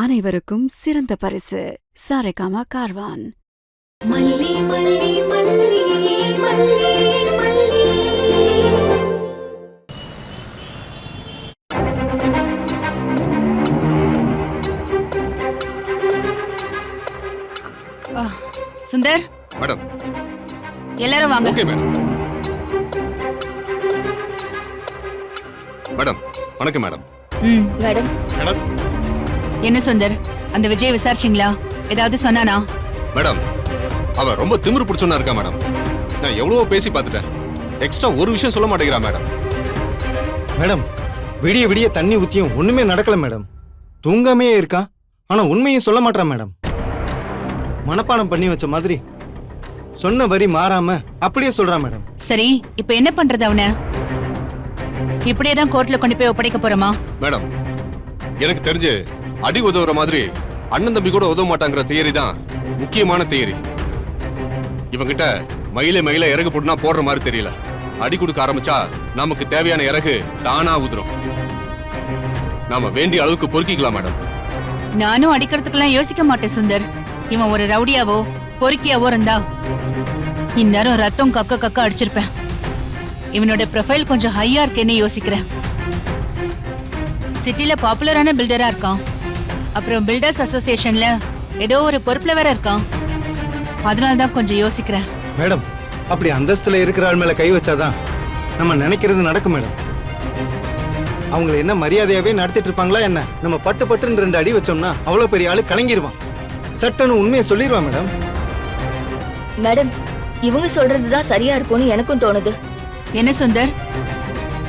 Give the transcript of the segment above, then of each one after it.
அனைவருக்கும் சிறந்த பரிசு சாரேகாமா கார்வான். மல்லி மல்லி மல்லி மல்லி மல்லி. சுந்தர் மேடம். எல்லாரும் வாங்க. Okay madam. மேடம் வணக்கம் மேடம். மேடம். மேடம் என்ன சுந்தர், அந்த விஜய் விசாரிச்சிங்களா? ஏதாவது சொன்னானா? மேடம் அவ ரொம்ப திமிரு பிடிச்சோன்னா இருக்கா மேடம். நான் எவ்வளவோ பேசி பார்த்துட்டேன். எக்ஸ்ட்ரா ஒரு விஷயம் சொல்ல மாட்டேங்கிறா மேடம். மேடம் விடிய விடிய தண்ணி ஊத்தியும் ஒண்ணுமே நடக்கல மேடம். தூங்காமே இருக்கா, ஆனா உண்மையும் சொல்ல மாட்டான் மேடம். மனப்பாடம் பண்ணி வச்ச மாதிரி சொன்ன வரி மாறாம அப்படியே சொல்றான் மேடம். சரி, இப்ப என்ன பண்றது? அவன இப்படியே தான் கோர்ட்ல கொண்டு போய் ஒப்படைக்க போறோமா? மேடம் எனக்கு தெரிஞ்சு அடி உதவுற மாதிரி அண்ணன் தம்பி கூட உதவ மாட்டாங்கிற தியரி தான் முக்கியமான தியரி. இவங்கிட்ட மயில இறகு போட்டுனா போடுற மாதிரி தெரியல. அடி கொடுக்க ஆரம்பிச்சா நமக்கு தேவையான இறகு தானா உதிரும். நாம வேண்டிய அளவுக்கு பொறுக்கிக்கலாம் மேடம். நானும் அடிக்கிறதுக்கெல்லாம் யோசிக்க மாட்டேன் சுந்தர். இவன் ஒரு ரவுடியாவோ பொறுக்கியாவோ இருந்தா இந்நேரம் ரத்தம் கக்க கக்க அடிச்சிருப்பேன். இவனோட ப்ரொஃபைல் கொஞ்சம் ஹையா இருக்கேன்னு யோசிக்கிறேன். சிட்டில பாப்புலரான பில்டரா இருக்கான். அப்புறம் பில்டர்ஸ் அசோசியேஷன்ல ஏதோ ஒரு பொறுப்புல வேற இருக்கான். அதனாலதான் கொஞ்சம் யோசிக்கிறேன். மேடம் அப்படி அந்தஸ்துல இருக்கிற ஆள் மேல கை வச்சாதான் நம்ம நினைக்கிறது நடக்கும் மேடம். அவங்களை என்ன மரியாதையாவே நடத்திட்டு இருப்பாங்களா என்ன? நம்ம பட்டு பட்டுன்னு 2 அடி வச்சோம்னா அவ்வளவு பெரிய ஆளு கலங்கிடுவான். சட்டன்னு உண்மையை சொல்லிடுவான் மேடம். மேடம் இவங்க சொல்றதுதான் சரியா இருக்கும்னு எனக்கும் தோணுது. என்ன சுந்தர்,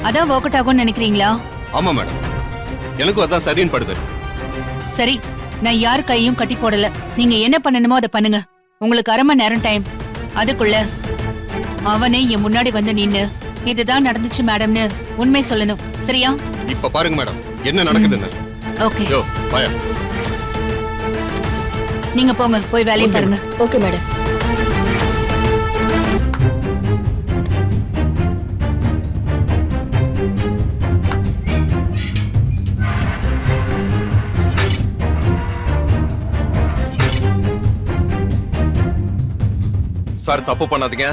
அதான் ஒர்க் அவுட் ஆகும்னு நினைக்கிறீங்களா? ஆமா மேடம், எனக்கும் அதான் சரின்னு படுது. சரி, நான் யார் கையும் கட்டி போடல. நீங்க என்ன பண்ணணுமோ அதை பண்ணுங்க. உங்களுக்கு 1/2 மணி நேரம் டைம். அதுக்குள்ள அவனே என் முன்னாடி வந்து நின்னு இதுதான் நடந்துச்சு மேடம்னு உண்மை சொல்லணும். சரியா? இப்ப பாருங்க மேடம் என்ன நடக்குதுன்னு. ஓகே, யோ பாயா. நீங்க போங்க, போய் வேலையை பாருங்க. Okay madam. சார் தப்பு பண்ணாதீங்க.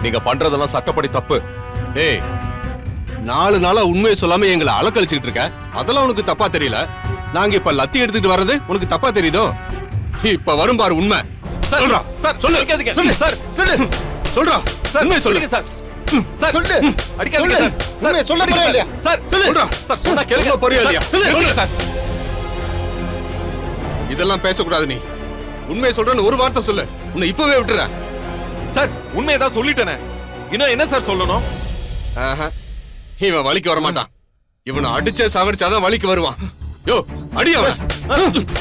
நீங்க பண்றதெல்லாம் சட்டப்படி தப்பு. ஏய் 4 நாளா உண்மையை சொல்லாம எங்களை அலக்கழிச்சுட்டு இருக்க. அதெல்லாம் உனக்கு தப்பா தெரியல. நாங்க இப்ப லத்தி எடுத்துட்டு வர்றது உனக்கு தப்பா தெரியுதோ? இப்ப வரும் பாரு உண்மை. சொல்றா சார், சொல்லு. அடிக்காதீங்க. சொல்லு சார், சொல்லு சொல்றா சார், உண்மை சொல்லு. சார். சார், சொல்லு. அடிக்காதீங்க சொல்லு. சார். சார், உண்மையை சொல்ல அடிக்காதீங்க போறியா இல்லையா? சார், சொல்லுடா. சார், சொன்னா கேளுங்க. சொல்ல போறியா இல்லையா? சார், சொல்லு. சார். இதெல்லாம் பேசக்கூடாது. நீ உண்மையை சொல்றன்னு ஒரு வார்த்தை சொல்லு. உன்னை இப்பவே விட்டுறேன். சார், உண்மையை தான் சொல்லிட்டேனே. இன்னும் என்ன சார் சொல்லணும்? ஆஹா, இவன் வலிக்கு வர மாட்டான். இவனை அடிச்சே சாவடிச்சாதான் வலிக்கு வருவான். யோ அடி அவன.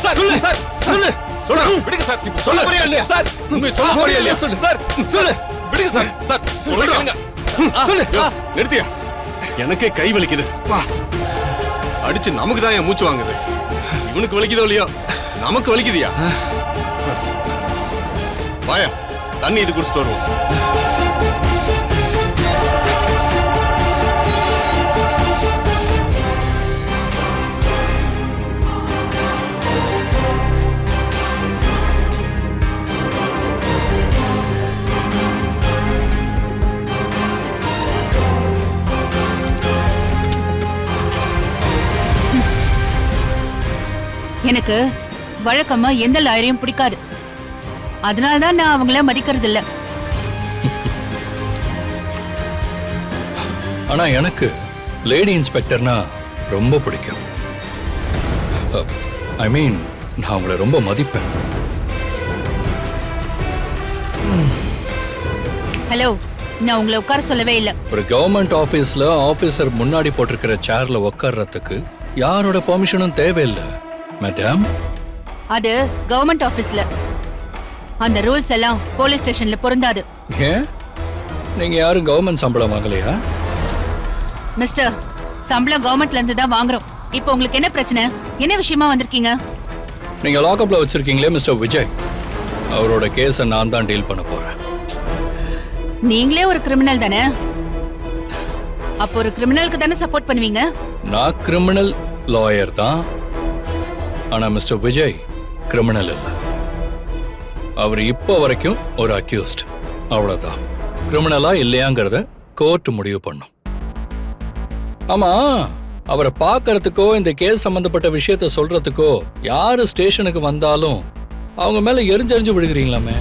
சார், சொல்லு சார். சொல்லு. சொல்றா. விடுங்க சார். சொல்ல போறியா இல்லையா? சார், உண்மை சொல்ல போறியா இல்லையா? சொல்லு. சார், சொல்லு. விடுங்க சார். சார், சொல்றா. சொல்லுங்க. சொல்லு. யோ, நிறுத்தியா? எனக்கே கை வலிக்குது. வா. அடிச்சு நமக்கு தான் என் மூச்சு வாங்குது. இவனுக்கு வலிக்குதோ இல்லையோ, நமக்கு வலிக்குதியா? வாயா, தண்ணி இது குடிச்சிட்டு வருவோம். எனக்கு வழக்கமா எந்த லாயரையும் பிடிக்காது. அதனாலதான் நான் அவங்கள மதிக்கிறது இல்ல. ஆனா எனக்கு லேடி இன்ஸ்பெக்டர்னா ரொம்ப பிடிக்கும். ஐ மீன், நான் அவங்கள ரொம்ப மதிப்பேன். ஹலோ, நான் உங்களை உட்கார சொல்லவே இல்ல. ஒரு கவர்மெண்ட் ஆபீஸ்ல ஆபீசர் முன்னாடி போட்டிருக்கிற சேர்ல உட்கார்றதுக்கு யாரோட பெர்மிஷனும் தேவையில்லை மேடம். அது கவர்மெண்ட் ஆபீஸ்ல. அந்த ரூல்ஸ் எல்லாம் போலீஸ் ஸ்டேஷன்ல பொருந்தாது. ஏன், நீங்க யாரும் கவர்மெண்ட் சம்பளம் வாங்கலையா? மிஸ்டர், சம்பளம் கவர்மெண்ட்ல இருந்து தான் வாங்குறோம். இப்போ உங்களுக்கு என்ன பிரச்சனை? என்ன விஷயமா வந்திருக்கீங்க? நீங்க லாக்அப்ல வச்சிருக்கீங்களே மிஸ்டர் விஜய், அவரோட கேஸை நான் தான் டீல் பண்ண போறேன். நீங்களே ஒரு கிரிமினல் தானே? அப்போ ஒரு கிரிமினலுக்கு தானே சப்போர்ட் பண்ணுவீங்க? நான் கிரிமினல் லாயர் தான், ஆனா மிஸ்டர் விஜய் கிரிமினல் இல்ல. அவர் இப்போ வரைக்கும் ஒரு அக்யூஸ்ட், அவ்வளவுதான். கிரிமினலா இல்லையாங்கிறத கோர்ட் முடிவு பண்ணும். ஆமா, அவரை பார்க்கறதுக்கோ இந்த கேஸ் சம்பந்தப்பட்ட விஷயத்த சொல்றதுக்கோ யாரு ஸ்டேஷனுக்கு வந்தாலும் அவங்க மேல எரிஞ்செறிஞ்சு விழுகிறீங்களாமே.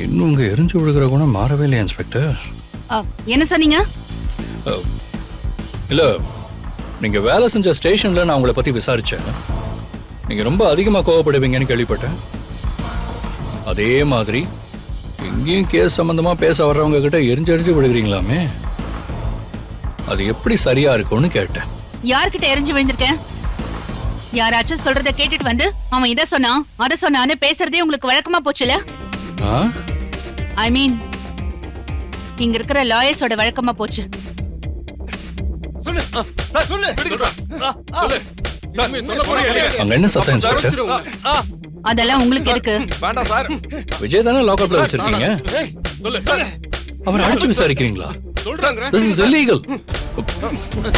இன்னும் உங்க எரிஞ்சு விழுகிற குணம் மாறவே இல்லையா இன்ஸ்பெக்டர்? என்ன சொன்னீங்க? இல்ல, நீங்க வேலை செஞ்ச ஸ்டேஷன்ல நான் உங்களை பத்தி விசாரிச்சேன். நீங்க ரொம்ப அதிகமா கோவப்படுவீங்கன்னு கேள்விப்பட்டேன். அதே மாதிரி இங்கேயும் கேஸ் சம்பந்தமா பேச வர்றவங்க கிட்ட எரிஞ்செறிஞ்சு விழுகிறீங்களாமே. அது எப்படி சரியா இருக்கும்னு கேட்டேன். யார்கிட்ட எரிஞ்சு விழுந்திருக்கேன்? யாராச்சும் சொல்றத கேட்டுட்டு வந்து அவன் இதை சொன்னான் அதை சொன்னான்னு பேசுறதே உங்களுக்கு வழக்கமா போச்சுல? ஐ மீன், இங்க இருக்கிற லாயர்ஸோட வழக்கமா போச்சு. சொல்லு சார், சொல்லு சொல்லு. அங்க என்ன சத்தம் இன்ஸ்பெக்டர்? அதெல்லாம் உங்களுக்கு எதுக்கு? வேண்டாம் சார். விஜய் தானே லாக்அப்ல வச்சிருக்கீங்க. சொல்லு சார். அவரை அடிச்சு விசாரிக்கிறீங்களா? சொல்றாங்க. This is illegal.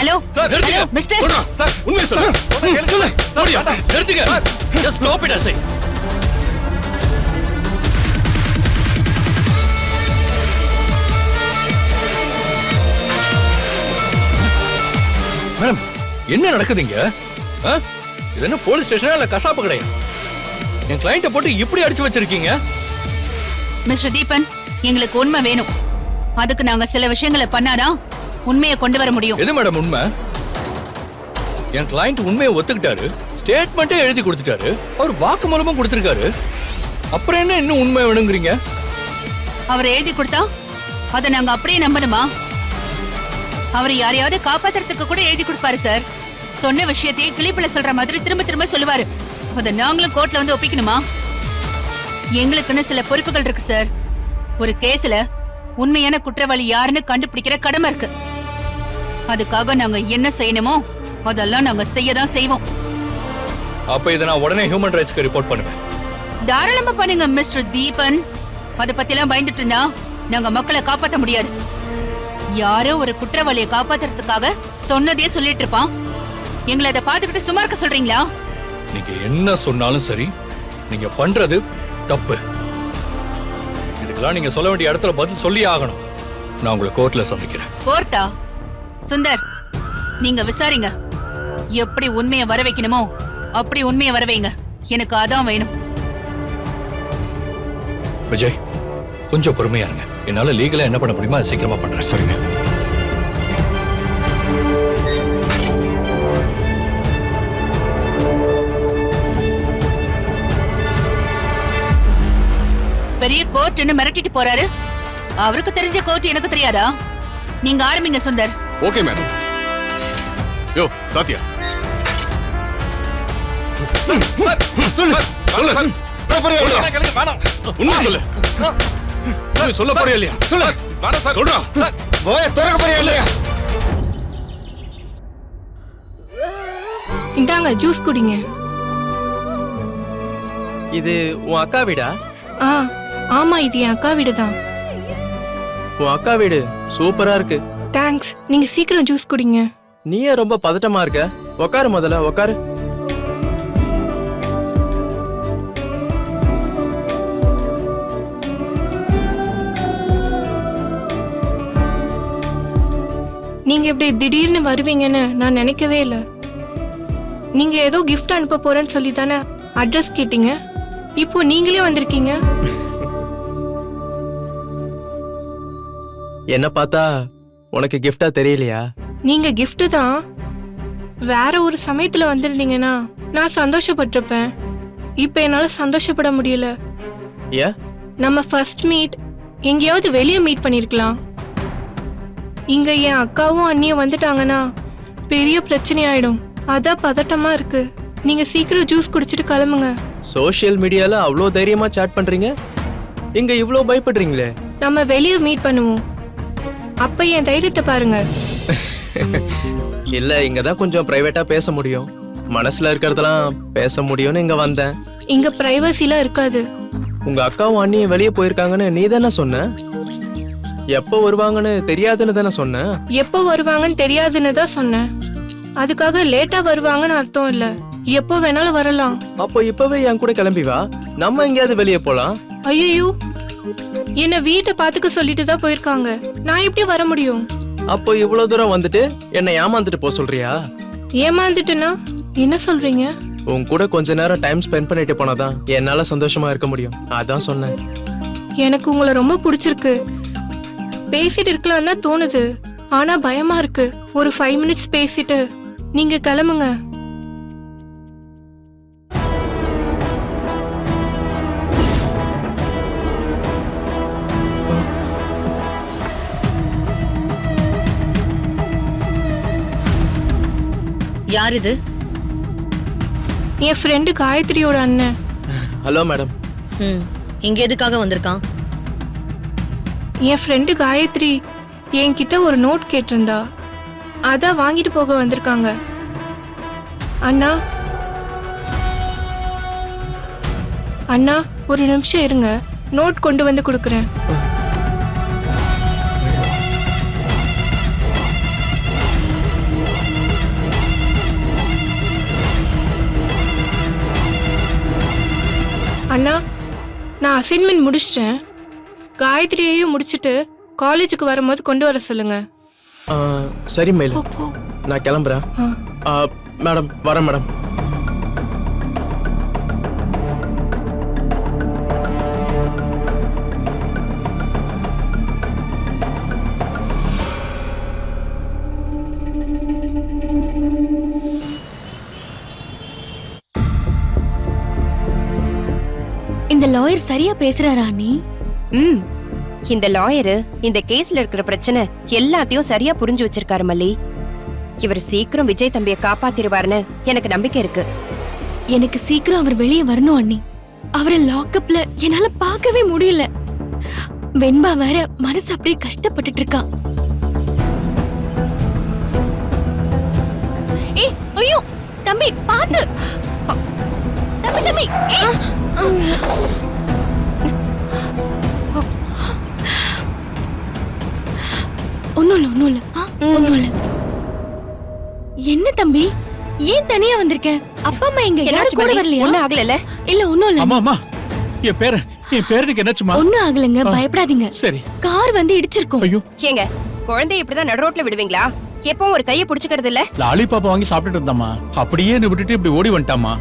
Hello sir, hello mister, sir உண்மை சொல்லு. சொல்லு. நிறுத்துங்க. Just stop it, I say. Madam, என்ன நடக்குதுங்க? இது என்ன போலீஸ் ஸ்டேஷனா இல்ல கசாப்பு கடையா? என் கிளையண்ட போட்டு இப்படி அடிச்சு வச்சிருக்கீங்க. மிஸ்டர் தீபன், எங்களுக்கு உண்மை வேணும். அதுக்கு நாங்க சில விஷயங்களை பண்ணாதான் உண்மையை கொண்டு வர முடியும். எது மேடம் உண்மை? என் கிளையண்ட் உண்மையை ஒத்துக்கிட்டாரு, ஸ்டேட்மெண்ட்டே எழுதி கொடுத்துட்டாரு, அவர் வாக்குமூலமும் கொடுத்திருக்காரு. அப்புறம் என்ன இன்னும் உண்மை வேணுங்கிறீங்க? அவர் எழுதி கொடுத்தா அதை நாங்க அப்படியே நம்பணுமா? அவர் யாரையாவது காப்பாத்துறதுக்கு கூட எழுதி கொடுப்பாரு சார். சொன்ன விஷயத்தையே கிளிப்புல சொல்ற மாதிரி திரும்ப திரும்ப சொல்லுவாரு. அதை நாங்களும் கோர்ட்ல வந்து ஒப்பிக்கணுமா? எங்களுக்குன்னு சில பொறுப்புகள் இருக்கு சார். ஒரு கேஸ்ல உண்மையான குற்றவாளி யாருன்னு கண்டுபிடிக்கிற கடமை இருக்கு. அதுக்காக நாங்க என்ன செய்யணுமோ அதெல்லாம் நாங்க செய்யதான் செய்வோம். அப்ப இதை நான் உடனே ஹியூமன் ரைட்ஸ்க்கு ரிப்போர்ட் பண்ணுவேன். தாராளமா பண்ணுங்க மிஸ்டர் தீபன். அதை பத்தி எல்லாம் பயந்துட்டு இருந்தா நாங்க மக்களை காப்பாற்ற முடியாது. யாரோ ஒரு குற்றவாளியை காப்பாத்துறதுக்காக சொன்னதே சொல்லிட்டு இருப்பான். எங்களை அதை பார்த்துக்கிட்டு சும்மா இருக்க சொல்றீங்களா? நீங்க என்ன சொன்னாலும் சரி, நீங்க பண்றது தப்பு. இதுக்கெல்லாம் நீங்க சொல்ல வேண்டிய இடத்துல பதில் சொல்லி ஆகணும். நான் உங்களை கோர்ட்ல சந்திக்கிறேன். கோர்ட்டா? சுந்தர், நீங்க விசாரிங்க. எப்படி உண்மையை வர வைக்கணுமோ அப்படி உண்மையை வர வைங்க. எனக்கு அதான் வேணும். விஜய், கொஞ்சம் பொறுமையா இருங்க. என்னால லீகலா என்ன பண்ண முடியுமோ அதை சீக்கிரமா பண்றேன். சரிங்க. பெரிய கோர்ட்னு மிரட்டிட்டு போறாரு. அவருக்கு தெரிஞ்ச கோர்ட் எனக்கு தெரியாதா? நீங்க ஆரம்பிங்க சுந்தர். Okay madam. யோ சாத்தியா, சொல்லு. சொல்லு. வேணாம். உண்மை சொல்லு. நீ சொல்ல போறியா இல்லையா? சொல்லு. வேணாம் சார். சொல்றா. போய திறக்க போறியா இல்லையா? இந்தாங்க ஜூஸ் குடிங்க. இது உன் அக்கா வீடா? ஆமா, இது என் அக்கா வீடு தான். உன் அக்கா வீடு சூப்பரா இருக்கு. தேங்க்ஸ். நீங்க சீக்கிரம் ஜூஸ் குடிங்க. நீயே ரொம்ப பதட்டமா இருக்க. உக்காரு, முதல்ல உக்காரு. நீங்க இப்படி திடீர்னு வருவீங்கன்னு நான் நினைக்கவே இல்லை. நீங்க ஏதோ கிஃப்ட் அனுப்ப போறேன்னு சொல்லி தானே அட்ரஸ் கேட்டீங்க. இப்போ நீங்களே வந்திருக்கீங்க. என்ன பார்த்தா உனக்கு கிஃப்டா தெரியலையா? நீங்க gift தான். வேற ஒரு சமயத்துல வந்திருந்தீங்கன்னா நான் சந்தோஷப்பட்டிருப்பேன். இப்போ என்னால சந்தோஷப்பட முடியல. ஏன்? நம்ம ஃபர்ஸ்ட் மீட் எங்கேயாவது வெளியே மீட் பண்ணிருக்கலாம். இங்க என் அக்காவும் அண்ணியும் வந்துட்டாங்கன்னா பெரிய பிரச்சனை ஆயிடும். அதான் பதட்டமா இருக்கு. நீங்க சீக்கிரம் ஜூஸ் குடிச்சிட்டு கிளம்புங்க. சோஷியல் மீடியால அவ்வளோ தைரியமா சாட் பண்றீங்க, இங்க இவ்வளோ பயப்படுறீங்களே. நம்ம வெளியே மீட் பண்ணுவோம். அப்ப என் தைரியத்தை பாருங்க. இல்ல, இங்க தான் கொஞ்சம் பிரைவேட்டா பேச முடியும். மனசுல இருக்கிறதெல்லாம் பேச முடியும்னு இங்க வந்தேன். இங்க பிரைவசிலாம் இருக்காது. உங்க அக்காவும் அண்ணியும் வெளியே போயிருக்காங்கன்னு நீ தானே சொன்ன. எப்போ வருவாங்கன்னு தெரியாதுன்னு தானே சொன்ன. எப்போ வருவாங்கன்னு தெரியாதுன்னு தான் சொன்னேன். அதுக்காக லேட்டா வருவாங்கன்னு அர்த்தம் இல்ல. எப்போ வேணாலும் வரலாம். அப்போ இப்பவே என் கூட கிளம்பி வா, நம்ம எங்கேயாவது வெளியே போலாம். ஐயோ, என்ன வீட்டை பாத்துக்க சொல்லிட்டு தான் போயிருக்காங்க. நான் எப்படி வர முடியும்? அப்போ இவ்வளவு தூரம் வந்துட்டு என்னை ஏமாந்துட்டு போக சொல்றியா? ஏமாந்துட்டுனா என்ன சொல்றீங்க? உன் கூட கொஞ்ச நேரம் டைம் ஸ்பெண்ட் பண்ணிட்டு போனாதான் என்னால சந்தோஷமா இருக்க முடியும். அதான் சொன்னேன். எனக்கு உங்களை ரொம்ப பிடிச்சிருக்கு. பேசிட்டு இருக்கலாம் தான் தோணுது. ஆனா பயமா இருக்கு. ஒரு 5 மினிட்ஸ் பேசிட்டு நீங்க கிளம்புங்க. யார் இது? என் ஃப்ரெண்டு காயத்ரியோட அண்ணன். Hello madam. இங்க எதுக்காக வந்திருக்கான்? என் ஃப்ரெண்டு காயத்ரி என்கிட்ட ஒரு நோட் கேட்டிருந்தா. அதான் வாங்கிட்டு போக வந்திருக்காங்க. அண்ணா அண்ணா ஒரு நிமிஷம் இருங்க, நோட் கொண்டு வந்து கொடுக்குறேன். அண்ணா, நான் அசைன்மெண்ட் முடிச்சிட்டேன். காயத்ரியையும் முடிச்சிட்டு காலேஜுக்கு வரும்போது கொண்டு வர சொல்லுங்க. சரி மயில், போ, போ. நான் கிளம்புறேன். மேடம் வரேன் மேடம். இந்த லாயர் சரியா பேசுறாரா அண்ணி? இந்த லாயரு இந்த கேஸ்ல இருக்கிற பிரச்சனை எல்லாத்தையும் சரியா புரிஞ்சு வச்சிருக்காரு மல்லி. இவர் சீக்கிரம் விஜய் தம்பியை காப்பாத்திருவாருன்னு எனக்கு நம்பிக்கை இருக்கு. எனக்கு சீக்கிரம் அவர் வெளியே வரணும் அண்ணி. அவரை லாக்அப்ல என்னால பார்க்கவே முடியல. வெண்பா வேற மனசு அப்படியே கஷ்டப்பட்டுட்டு இருக்கா. ஏய் ஐயோ தம்பி பாத்து. தம்பி தம்பி ஒண்ணும் இல்ல. என்ன தம்பி, ஏன் தனியா வந்திருக்க? அப்பா அம்மா எங்க? யாரும் கூட வரலையா? ஒண்ணும் ஆகல. இல்ல ஒண்ணும் இல்ல. அம்மா என் பேரனுக்கு என்னாச்சுமா? ஒண்ணும் ஆகலங்க, பயப்படாதீங்க. சரி. கார் வந்து இடிச்சிருக்கும். ஐயோ, ஏங்க குழந்தை இப்படிதான் நடு ரோட்ல விடுவீங்களா? எப்பவும் ஒரு கையை புடிச்சுக்கிறது இல்ல? லாலிபாப்பா வாங்கி சாப்பிட்டுட்டு இருந்தாமா, அப்படியே என்ன விட்டுட்டு இப்படி ஓடி வந்துட்டாமா.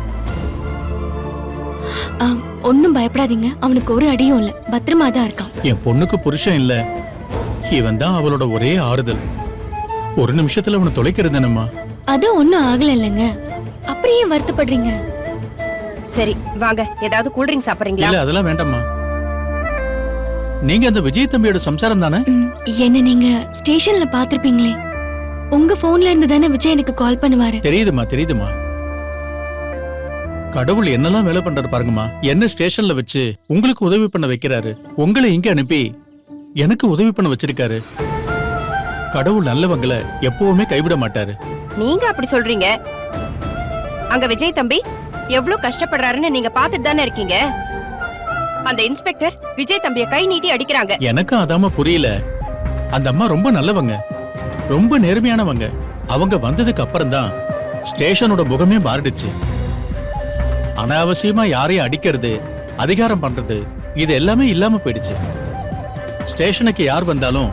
ஒண்ணும் பயப்படாதீங்க, அவனுக்கு ஒரு அடியும் இல்ல, பத்திரமா தான் இருக்கான். என் பொண்ணுக்கு புருஷன் இல்ல, இவன் தான் அவளோட ஒரே ஆறுதல். ஒரு நிமிஷத்துல அவனை தொலைக்கிறது என்னம்மா? அது ஒண்ணும் ஆகல இல்லங்க, அப்படியே வருத்தப்படுறீங்க? சரி வாங்க, ஏதாவது கூல்ட்ரிங்க் சாப்பிடுறீங்களா? இல்ல அதெல்லாம் வேண்டாம்மா. நீங்க அந்த விஜய் தம்பியோட சம்சாரம் தானே? என்ன நீங்க ஸ்டேஷன்ல பாத்திருப்பீங்களே, உங்க போன்ல இருந்து தானே விஜய் எனக்கு கால் பண்ணுவாரு. தெரியுதுமா. கடவுள் என்னெல்லாம் வேலை பண்றாரு பாருங்கம்மா. என்ன ஸ்டேஷன்ல வச்சு உங்களுக்கு உதவி பண்ண வைக்கிறாரு, உங்களை இங்க அனுப்பி எனக்கு உதவி பண்ண வச்சிருக்காரு. கடவுள் நல்லவங்களை எப்பவுமே கைவிட மாட்டாரு. நீங்க அப்படி சொல்றீங்க. அங்க விஜய் தம்பி எவ்வளவு கஷ்டப்படுறாருன்னு நீங்க பாத்துட்டு தானே இருக்கீங்க. அந்த இன்ஸ்பெக்டர் விஜய் தம்பிய கை நீட்டி அடிக்கிறாங்க. எனக்கும் அதாம புரியல. அந்த அம்மா ரொம்ப நல்லவங்க, ரொம்ப நேர்மையானவங்க. அவங்க வந்ததுக்கு அப்புறம் தான் ஸ்டேஷனோட முகமே மாறிடுச்சு. அனாவசியமா யாரையும் அடிக்கிறது, அதிகாரம் பண்றது, இது எல்லாமே இல்லாம போயிடுச்சு. ஸ்டேஷனுக்கு யார் வந்தாலும்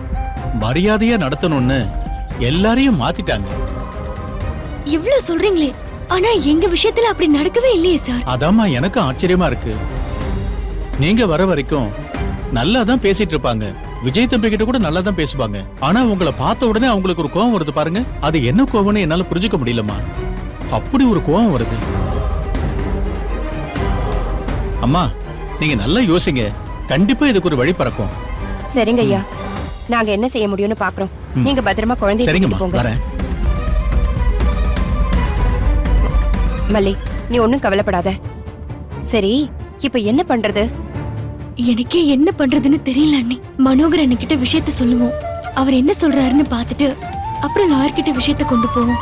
மரியாதையா நடத்தணும்னு எல்லாரையும் மாத்திட்டாங்க. இவ்ளோ சொல்றீங்களே, ஆனா எங்க விஷயத்துல அப்படி நடக்கவே இல்லையே சார். அதாம்மா எனக்கும் ஆச்சரியமா இருக்கு. நீங்க வர வரைக்கும் நல்லா தான் பேசிட்டு இருப்பாங்க. விஜய் தம்பி கிட்ட கூட நல்லா தான் பேசுவாங்க. ஆனா உங்களை பார்த்த உடனே அவங்களுக்கு ஒரு கோவம் வருது பாருங்க. அது என்ன கோவம்னு என்னால புரிஞ்சுக்க முடியலம்மா. அப்படி ஒரு கோவம் வருது. அம்மா நீங்க நல்லா யோசிங்க, கண்டிப்பா இதுக்கு ஒரு வழி பிறக்கும். சரிங்க ஐயா, நாங்க என்ன செய்ய முடியும்னு பாக்குறோம். நீங்க பத்திரமா குழந்தைய கூட்டிட்டு போங்க. வரேன். மல்லி நீ ஒண்ணும் கவலைப்படாத. சரி இப்ப என்ன பண்றது? எனக்கே என்ன பண்றதுன்னு தெரியல அண்ணி. மனோகர் அண்ணகிட்ட விஷயத்த சொல்லுவோம், அவர் என்ன சொல்றாருன்னு பாத்துட்டு அப்புறம் லாயர் கிட்ட விஷயத்த கொண்டு போவோம்.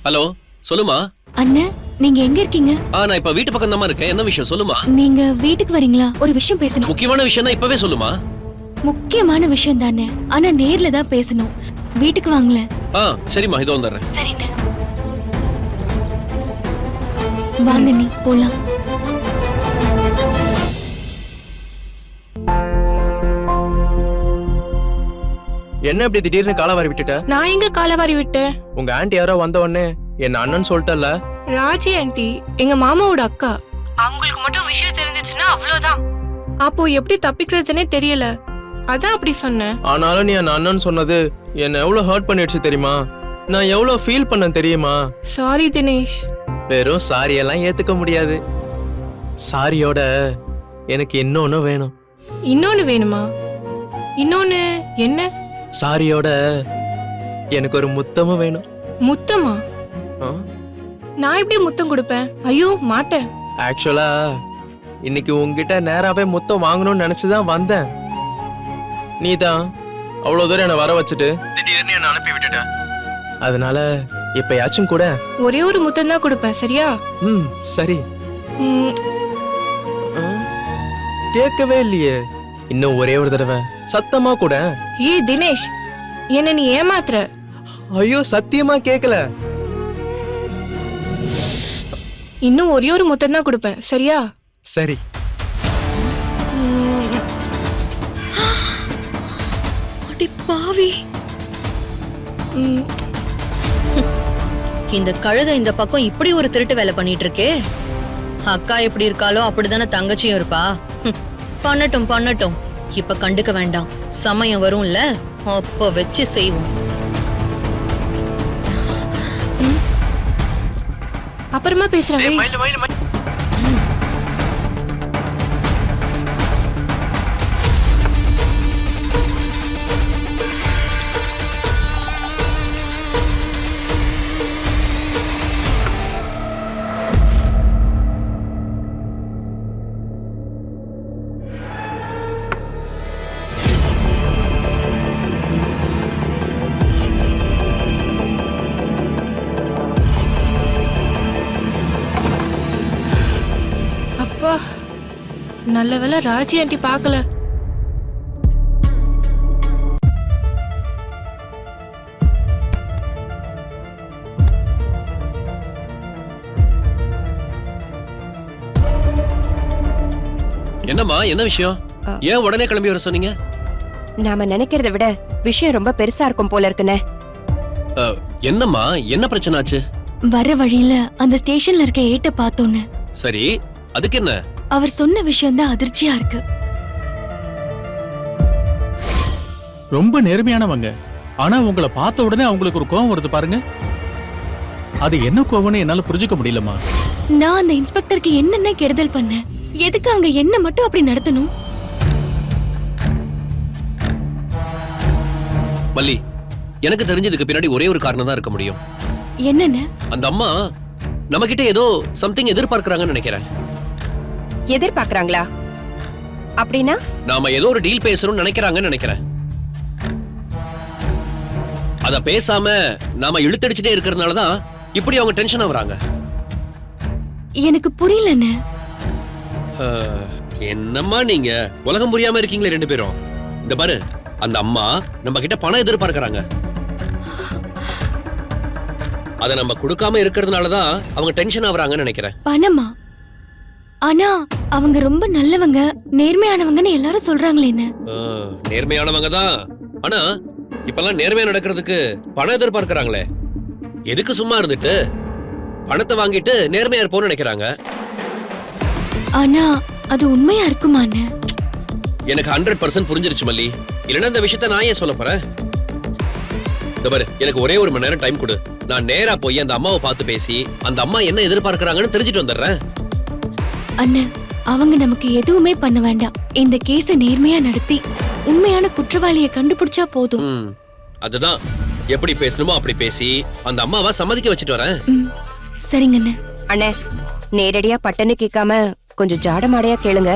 ஹலோ சொல்லுமா. அண்ணே, நீங்க எங்க இருக்கீங்க? நான் இப்ப வீட்டு பக்கம் தான் இருக்கேன். என்ன விஷயம் சொல்லுமா? நீங்க வீட்டுக்கு வரீங்களா? ஒரு விஷயம் பேசணும். முக்கியமான விஷயம்னா இப்பவே சொல்லுமா. முக்கியமான விஷயம் தானே, ஆனா நேர்ல தான் பேசணும். வீட்டுக்கு வாங்களேன். சரிம்மா, இதோ வந்துடுறேன். சரிண்ணே. வாங்க நீ போலாம். என்ன இப்படி திடீர்னு காலவாரி விட்டுட்ட? நான் எங்க காலவாரி விட்டேன்? உங்க ஆண்டி யாரோ வந்த உடனே என்ன அண்ணன் சொல்லிட்டல. ராஜி ஆண்டி எங்க மாமாவோட அக்கா. அவங்களுக்கு மட்டும் விஷயம் தெரிஞ்சிச்சுன்னா அவ்வளவுதான். அப்போ எப்படி தப்பிக்கிறதுனே தெரியல, அதான் அப்படி சொன்னேன். ஆனாலும் நீ என் அண்ணன் சொன்னது என்ன எவ்வளவு ஹர்ட் பண்ணிடுச்சு தெரியுமா? நான் எவ்வளவு ஃபீல் பண்ண தெரியுமா? சாரி தினேஷ். வெறும் சாரி எல்லாம் ஏத்துக்க முடியாது. சாரியோட எனக்கு இன்னொன்னு வேணும். இன்னொன்னு வேணுமா? இன்னொன்னு என்ன? சாரியோட எனக்கு ஒரு முத்தமும் வேணும். முத்தமா? நான் எப்படி முத்தம் கொடுப்பேன்? ஐயோ மாட்டேன். ஆக்சுவலா இன்னைக்கு உங்ககிட்ட நேராவே முத்தம் வாங்கணும்னு நினைச்சுதான் வந்தேன். நீதான் அவ்வளவு தூரம் என்ன வர வச்சுட்டு திடீர்னு என்ன அனுப்பி விட்டுட்ட. அதனால இப்பயாச்சும் கூட ஒரே ஒரு முத்தம் தான் கொடுப்பேன், சரியா? சரி. கேட்கவே இல்லையே. இன்னும் ஒரே ஒரு தடவை சத்தமா கூட. ஏய் தினேஷ், என்ன நீ ஏமாத்துற. ஐயோ சத்தியமா கேக்கல. இன்னும் ஒரே ஒரு முத்தம் தான் கொடுப்பேன், சரியா? சரி. அடி பாவி. இந்த கழுதை இந்த பக்கம் இப்படி ஒரு திருட்டு வேலை பண்ணிட்டு இருக்கே. அக்கா எப்படி இருக்காலோ அப்படிதானே தங்கச்சியும் இருப்பா. பண்ணட்டும் பண்ணட்டும், இப்ப கண்டுக்க வேண்டாம். சமயம் வரும்ல, அப்ப வச்சு செய்வோம். அப்புறமா பேசுறேன். நல்ல வேளை ராஜி ஆண்டி பார்க்கல. என்னம்மா, என்ன விஷயம்? ஏன் உடனே கிளம்பி வர சொன்னீங்க? நாம நினைக்கிறத விட விஷயம் ரொம்ப பெருசா இருக்கும் போல இருக்குனே. என்னம்மா, என்ன பிரச்சனை ஆச்சு? வர வழியில அந்த ஸ்டேஷன்ல இருக்க ஏட்ட பார்த்தோன்னு. சரி, அதுக்கு என்ன? அவர் சொன்ன விஷயம் தான் அதிர்ச்சியா இருக்கு. ரொம்ப நேர்மையானவங்க, ஆனா உங்களை பார்த்த உடனே அவங்களுக்கு ஒரு கோவம் வருது பாருங்க. அது என்ன கோவம்னு என்னால புரிஞ்சுக்க முடியலமா. நான் அந்த இன்ஸ்பெக்டருக்கு என்னென்ன கெடுதல் பண்ணேன்? எதுக்கு அவங்க என்ன மட்டும் அப்படி நடத்தணும்? மல்லி, எனக்கு தெரிஞ்சதுக்கு பின்னாடி ஒரே ஒரு காரணம் தான் இருக்க முடியும். என்னன்னு? அந்த அம்மா நம்ம கிட்ட ஏதோ சம்திங் எதிர்பார்க்கறாங்கன்னு நினைக்கிறேன். எதிர்பார்க்கறாங்களா? அப்படின்னா நாம ஏதோ ஒரு டீல் பேசணும்னு நினைக்கிறாங்கன்னு நினைக்கிறேன். அத பேசாம நாம இழுத்தடிச்சிட்டே இருக்கிறதுனால தான் இப்படி அவங்க டென்ஷன் ஆகுறாங்க. எனக்கு புரியலன்னு. என்னம்மா நீங்க உலகம் புரியாம இருக்கீங்களே ரெண்டு பேரும். இந்த பாரு, அந்த அம்மா நம்ம கிட்ட பணம் எதிர்பார்க்கறாங்க. அத நம்ம கொடுக்காம இருக்கிறதுனால தான் அவங்க டென்ஷன் ஆகுறாங்கன்னு நினைக்கிறேன். பணமா? ஆனா அவங்க ரொம்ப நல்லவங்க, நேர்மையானவங்கன்னு எல்லாரும் சொல்றாங்களேன்னு. நேர்மையானவங்க தான், ஆனா இப்பெல்லாம் நேர்மையா நடக்கிறதுக்கு பணம் எதிர்பார்க்கறாங்களே. எதுக்கு சும்மா இருந்துட்டு பணத்தை வாங்கிட்டு நேர்மையா இருப்போம்னு நினைக்கிறாங்க. ஆனா அது உண்மையா இருக்குமான்னு எனக்கு 100% புரிஞ்சிருச்சு மல்லி. இல்லைன்னா இந்த விஷயத்த நான் ஏன் சொல்ல போறேன்? இந்த பாரு, எனக்கு ஒரே ஒரு மணி நேரம் டைம் கொடு. நான் நேரா போய் அந்த அம்மாவை பார்த்து பேசி அந்த அம்மா என்ன எதிர்பார்க்கறாங்கன்னு தெரிஞ்சுட்டு வந்துடுறேன். அண்ணா, அவங்க நமக்கு எதுவுமே பண்ண வேண்டாம். இந்த கேஸ நேர்மையா நடத்தி உண்மையான குற்றவாளியை கண்டுபிடிச்சா போதும். அதுதான், எப்படி பேசணுமோ அப்படி பேசி அந்த அம்மாவை சம்மதிக்க வச்சுட்டு வரேன். சரிங்க அண்ணா. அண்ணே, நேரடியா பட்டன்னு கேட்காம கொஞ்சம் ஜாடமாடையா கேளுங்க.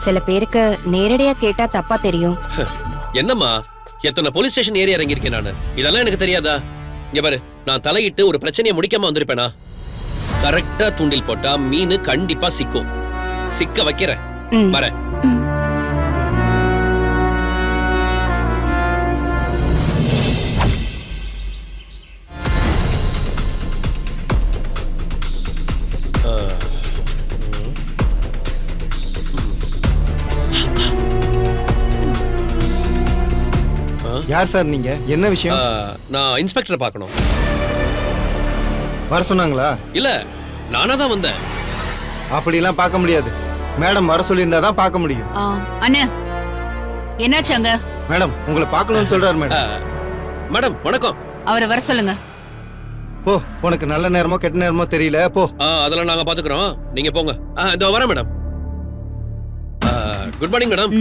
சில பேருக்கு நேரடியா கேட்டா தப்பா தெரியும். என்னம்மா, எத்தனை போலீஸ் ஸ்டேஷன் ஏறி இறங்கியிருக்கேன் நானு. இதெல்லாம் எனக்கு தெரியாதா? இங்க பாரு, நான் தலையிட்டு ஒரு பிரச்சனையை முடிக்காம வந்திருப்பேனா? கரெக்டா தூண்டில் போட்டா மீன் கண்டிப்பா சிக்கும். சிக்க வைக்கிறேன். ம். வரேன். யார் சார் நீங்க? என்ன விஷயம்? நான் இன்ஸ்பெக்டரை பார்க்கணும். வர சொன்னாங்களா? இல்ல, நானா தான் வந்தேன். அப்படிலாம் பார்க்க முடியாது. மேடம் வர சொல்லியிருந்தா தான் பார்க்க முடியும். அண்ணே என்னாச்சு அங்க? மேடம் உங்களை பார்க்கணும்னு சொல்றாரு மேடம். மேடம் வணக்கம். அவரை வர சொல்லுங்க. போ, உனக்கு நல்ல நேரமோ கெட்ட நேரமோ தெரியல, போ. அதெல்லாம் நாங்க பாத்துக்கிறோம், நீங்க போங்க. இதோ வரேன் madam. Good morning madam.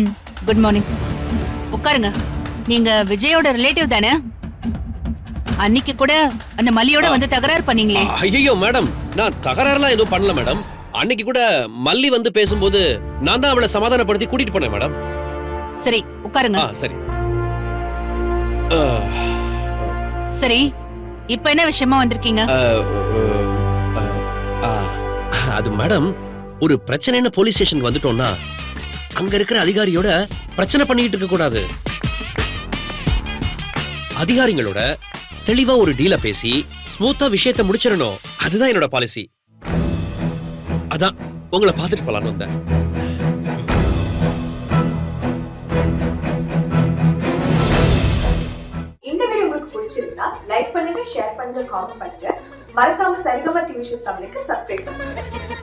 Good morning. உட்காருங்க. நீங்க விஜயோட ரிலேட்டிவ் தானே? அன்னைக்கு கூட அந்த மல்லியோட வந்து தகராறு பண்ணீங்களே. ஐயோ மேடம், நான் தகராறுலாம் எதுவும் பண்ணல மேடம். அன்னைக்கு கூட மல்லி வந்து பேசும்போது நான் தான் அவளை சமாதானப்படுத்தி கூட்டிட்டு போனேன் மேடம். சரி உட்காருங்க. சரி. சரி, இப்ப என்ன விஷயமா வந்திருக்கீங்க? அது மேடம், ஒரு பிரச்சனைன்னு போலீஸ் ஸ்டேஷனுக்கு வந்துட்டோம்னா அங்க இருக்கிற அதிகாரியோட பிரச்சனை பண்ணிட்டு இருக்க கூடாது. அதிகாரிகளோட தெளிவா ஒரு டீல பேசி ஸ்மூத்தா விஷயத்தை முடிச்சிடணும். அதுதான் என்னோட பாலிசி. அதான் உங்களை பார்த்துட்டு போலான்னு வந்தேன். இந்த வீடியோ உங்களுக்கு பிடிச்சிருந்தா லைக் பண்ணுங்க, ஷேர் பண்ணுங்க, காமெண்ட் பண்ணுங்க. மறக்காம சரிகமா டிவி ஷோஸ் தமிழுக்கு சப்ஸ்கிரைப் பண்ணுங்க.